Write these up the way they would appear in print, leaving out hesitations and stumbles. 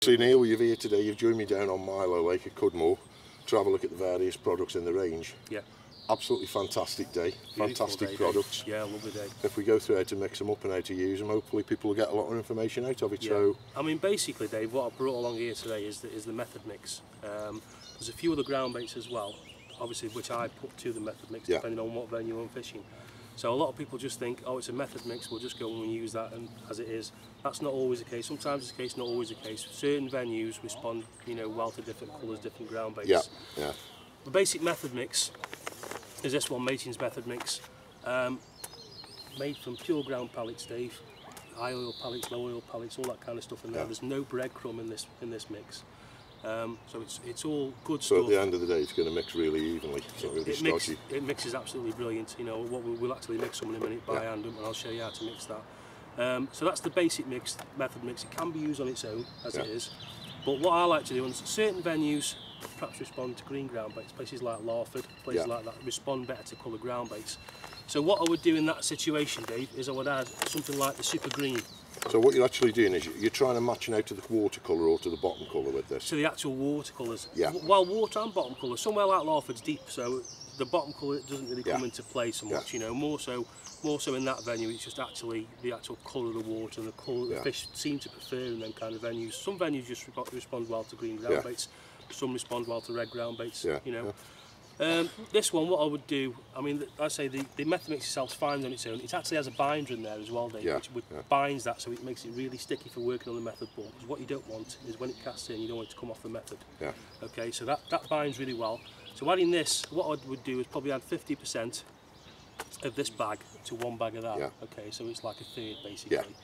So Neil, you're here today, you've joined me down on Milo Lake at Cudmore to have a look at the various products in the range. Yeah. Absolutely fantastic day, fantastic products. Yeah, lovely day. If we go through how to mix them up and how to use them, hopefully people will get a lot of information out of it. Yeah. So, I mean, basically, Dave, what I brought along here today is the method mix. There's a few other ground baits as well, obviously, which I put to the method mix, depending on what venue I'm fishing. So a lot of people just think, oh, it's a method mix, we'll just go and use that and as it is. That's not always the case. Sometimes it's the case, not always the case. Certain venues respond, well to different colours, different ground baits. yeah, yeah. The basic method mix is this one, Machin's method mix, made from pure ground pellets, Dave. High oil pellets, low oil pellets, all that kind of stuff in there. There's no breadcrumb in this mix. So it's all good stuff. So at the end of the day, it's going to mix really evenly. It's not really stodgy. It mixes absolutely brilliant. We'll actually mix some in a minute by hand, and I'll show you how to mix that. So that's the basic method mix. It can be used on its own as it is, but what I like to do on certain venues, perhaps respond to green ground baits. Places like Larford, places like that respond better to colour ground baits. So what I would do in that situation, Dave, is I would add something like the super green. So what you're actually doing is you're trying to match out to the watercolour or to the bottom colour with this? To the actual watercolours. Yeah. Well, water and bottom colour. Somewhere like Larford's deep, so the bottom colour doesn't really come into play so much. More so in that venue, it's just actually the actual colour of the water and the colour the fish seem to prefer in them kind of venues. Some venues just respond well to green ground baits. Some respond well to red ground baits. This one, what I would do, I mean, I say the method mix itself is fine on its own. It actually has a binder in there as well, Dave, which binds that, so it makes it really sticky for working on the method ball. Because what you don't want is when it casts in, you don't want it to come off the method. Yeah. Okay, so that binds really well. So adding this, what I would do is probably add 50% of this bag to one bag of that. Yeah. Okay, so it's like a third basically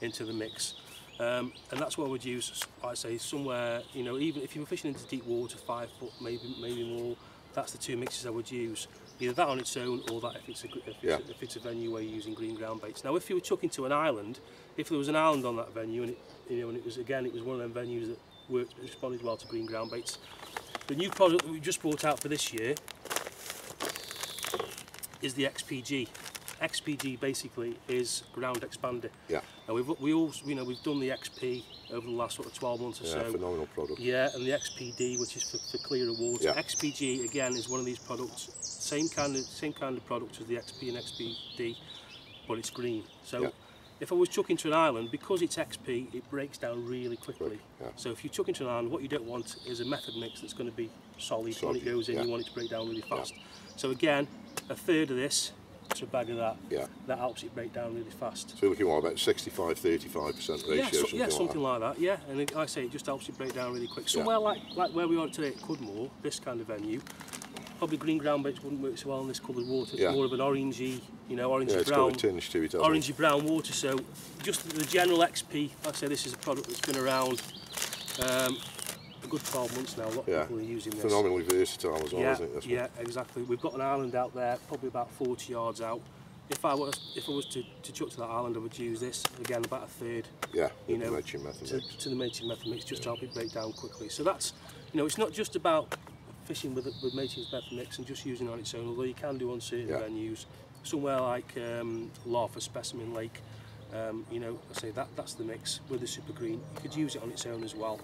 into the mix. And that's what I would use. I say somewhere, even if you were fishing into deep water, 5 foot, maybe more. That's the two mixes I would use, either that on its own or that if it's a venue where you're using green ground baits. Now, if you were chucking to an island, if there was an island on that venue, and it was one of them venues that responded well to green ground baits. The new product that we just brought out for this year is the XPG. XPG basically is ground expander. Yeah. Now we've done the XP over the last sort of 12 months or so. Phenomenal product. Yeah, and the XPD, which is for clearer water. Yeah. XPG again is one of these products, same kind of product as the XP and XPD, but it's green. So if I was chucking to an island, because it's XP, it breaks down really quickly. Yeah. So if you chuck into an island, what you don't want is a method mix that's going to be solid. When it goes in, you want it to break down really fast. So again, a third of this to a bag of that, that helps it break down really fast. So you're looking at about 65-35% ratio? Something like that, and like I say, it just helps it break down really quick. Somewhere like where we are today at Cudmore, this kind of venue, probably green ground baits wouldn't work so well in this coloured water. It's more of an orangey, orangey brown, got a tinge to it, orangey brown water. So just the general XP, like I say, this is a product that's been around a good 12 months now. A lot of people are using this. Phenomenally versatile as well, isn't it? This one? Exactly. We've got an island out there, probably about 40 yards out. If I was to chuck to that island, I would use this again, about a third. Yeah, the Machin method mix. To the Machin method mix, just to help it break down quickly. So that's, it's not just about fishing with Machin's method mix and just using it on its own. Although you can do on certain venues, somewhere like Larford Specimen Lake. I say that's the mix with the super green. You could use it on its own as well,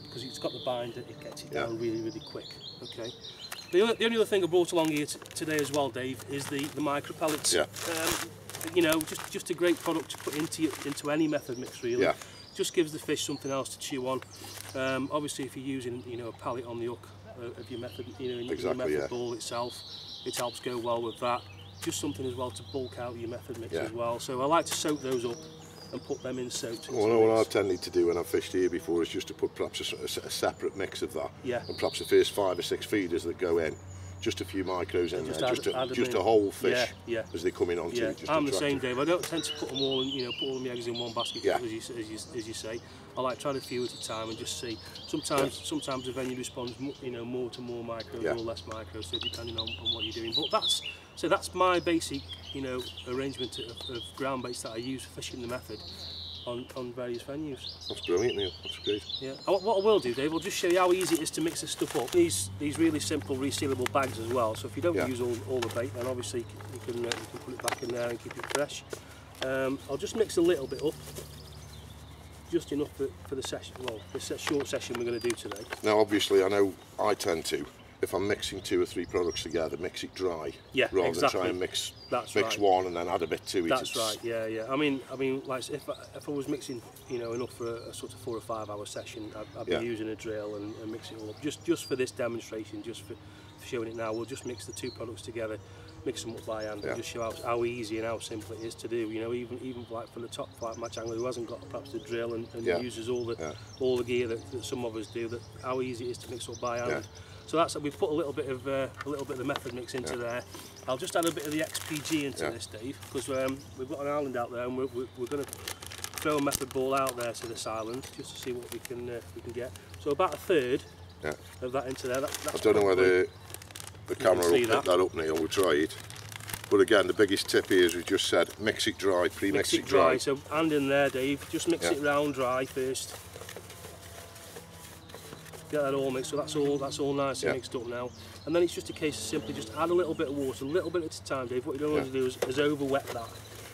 because it's got the binder, it gets it down really, really quick. Okay. The only other thing I brought along here today as well, Dave, is the micro pellets. Yeah. Just a great product to put into any method mix really. Yeah. Just gives the fish something else to chew on. Obviously, if you're using a pellet on the hook of your method, in your method ball itself, it helps go well with that. Just something as well to bulk out your method mix as well. So I like to soak those up and put them in soaked. Well, what I've tended to do when I've fished here before is just to put perhaps a separate mix of that, and perhaps the first 5 or 6 feeders that go in, just a few micros in there, just a whole fish as they come in onto it. I'm the same, Dave. I don't tend to put them all in, put all my eggs in one basket, as you say. I like trying a few at a time and just see. Sometimes the venue responds, more to more micros or less micros, so depending on what you're doing. But that's my basic, arrangement of ground baits that I use for fishing the method on various venues. That's brilliant, Neil. That's great. Yeah. What I will do, Dave, I'll just show you how easy it is to mix this stuff up. These really simple resealable bags as well. So if you don't use all the bait, then obviously you can put it back in there and keep it fresh. I'll just mix a little bit up. just enough for the session. Well, this short session we're going to do today. Now, obviously, I know I tend to, if I'm mixing 2 or 3 products together, mix it dry, rather than try and mix one and then add a bit to it. That's right. Yeah. I mean, like if I was mixing, you know, enough for a sort of 4 or 5 hour session, I'd be using a drill and mix it all up. Just for this demonstration, just for showing it now, we'll just mix the 2 products together, mix them up by hand, and just show how easy and how simple it is to do. You know, even like for the top flight match angler who hasn't got perhaps the drill and uses all the gear that some of us do, that how easy it is to mix up by hand. So that's, we've put a little bit of the method mix into there. I'll just add a bit of the XPG into this, Dave, because we've got an island out there, and we're going to throw a method ball out there to this island just to see what we can get. So about a third of that into there. That's I don't know whether the camera will pick that up, Neil. We'll try it. But again, the biggest tip here is we just said mix it dry, pre-mix it dry. So hand in there, Dave. Just mix it round dry first. Get that all mixed, so that's all nice and mixed up now. And then it's just a case of simply just add a little bit of water, a little bit at a time, Dave. What you don't want to do is over wet that.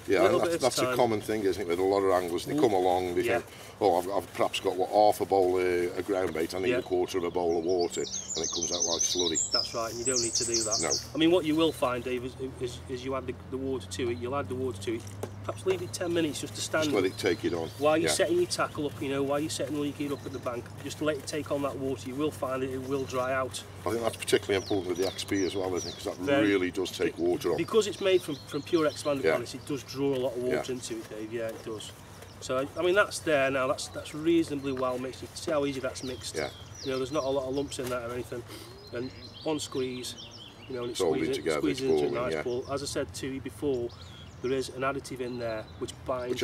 Yeah, that's a common thing, isn't it, with a lot of anglers. They come along, they think, oh, I've perhaps got half a bowl of ground bait, I need a quarter of a bowl of water, and it comes out like slurry. That's right, and you don't need to do that. No. I mean, what you will find, Dave, is you add the water to it, you'll add the water to it, perhaps leave it 10 minutes just to stand. Just let it take it on. While you're setting your tackle up, you know, while you're setting all your gear up at the bank, just let it take on that water, you will find that it will dry out. I think that's particularly important with the XP as well, isn't it? Because that really does take water off. Because it's made from pure expanded granite, it does draw a lot of water into it, Dave. Yeah, it does. So I mean, that's there now. That's reasonably well mixed. You can see how easy that's mixed. Yeah. You know, there's not a lot of lumps in that or anything. And one squeeze, you know, and it squeezes into a nice ball. As I said to you before, there is an additive in there which binds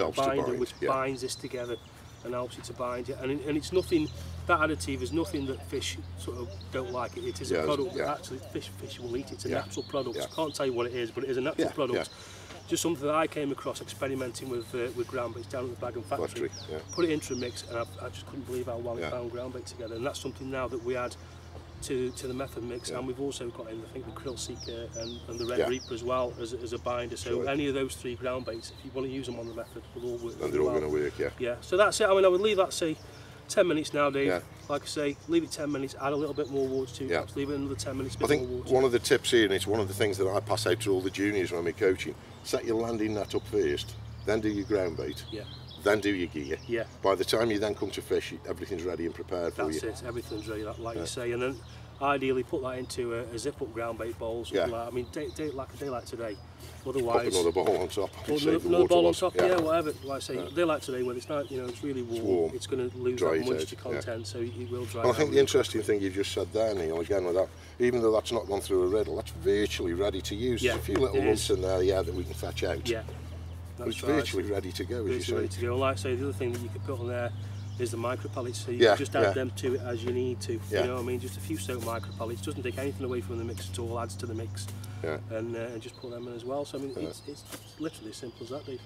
binds this together and helps it to bind it. And it's nothing. That additive is nothing that fish sort of don't like. It is a product that actually fish will eat. It's a natural product. I can't tell you what it is, but it is a natural product. Just something that I came across experimenting with ground baits down at the Bag and Factory. Put it into a mix, and I just couldn't believe how well it found ground bait together. And that's something now that we add to the method mix, and we've also got in, I think, the Krill Seeker and the Red Reaper as well as a binder. So any of those 3 ground baits, if you want to use them on the method, will all work. And they're all going to work, yeah. So that's it. I mean, I would leave that, say, 10 minutes now, Dave. Like I say, leave it 10 minutes, add a little bit more water to it, perhaps leave it another 10 minutes, I think one of the tips here, and it's one of the things that I pass out to all the juniors when we're coaching, set your landing net up first, then do your ground bait, then do your gear. By the time you then come to fish, everything's ready and prepared for you. That's it, everything's ready, like you say. And then ideally put that into a zip-up ground bait bowl, something like that. I mean, like a day like today. Otherwise, pop another bowl on top. Another bowl on top, whatever. Like I say, a day like today when it's not, you know, it's really warm. It's going to lose that moisture content, so it will dry. And I think the interesting thing you just said there, Neil, again with that, even though that's not gone through a riddle, that's virtually ready to use. There's a few little lumps in there, that we can fetch out. It's virtually ready to go. Virtually ready to go. And like I say, the other thing that you could put on there is the micro pellets, so you can just add them to it as you need to. You know what I mean? Just a few soaked micro pellets, doesn't take anything away from the mix at all, adds to the mix, and just put them in as well. So I mean, it's literally as simple as that, Dave.